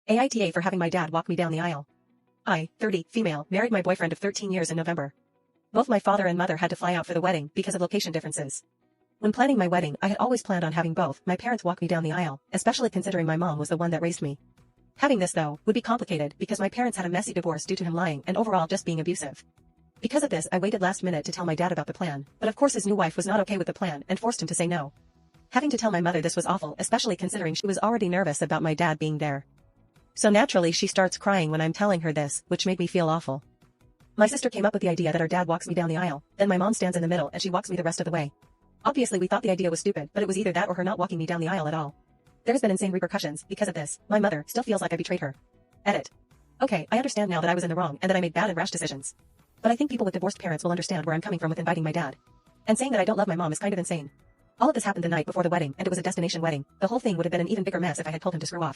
AITA for having my dad walk me down the aisle. I, 30, female, married my boyfriend of 13 years in November. Both my father and mother had to fly out for the wedding because of location differences. When planning my wedding, I had always planned on having both my parents walk me down the aisle, especially considering my mom was the one that raised me. Having this, though, would be complicated because my parents had a messy divorce due to him lying and overall just being abusive. Because of this, I waited last minute to tell my dad about the plan, but of course his new wife was not okay with the plan and forced him to say no. Having to tell my mother this was awful, especially considering she was already nervous about my dad being there. So naturally she starts crying when I'm telling her this, which made me feel awful. My sister came up with the idea that our dad walks me down the aisle, then my mom stands in the middle and she walks me the rest of the way. Obviously we thought the idea was stupid, but it was either that or her not walking me down the aisle at all. There's been insane repercussions because of this. My mother still feels like I betrayed her. Edit. Okay, I understand now that I was in the wrong and that I made bad and rash decisions. But I think people with divorced parents will understand where I'm coming from with inviting my dad. And saying that I don't love my mom is kind of insane. All of this happened the night before the wedding and it was a destination wedding. The whole thing would have been an even bigger mess if I had told him to screw off.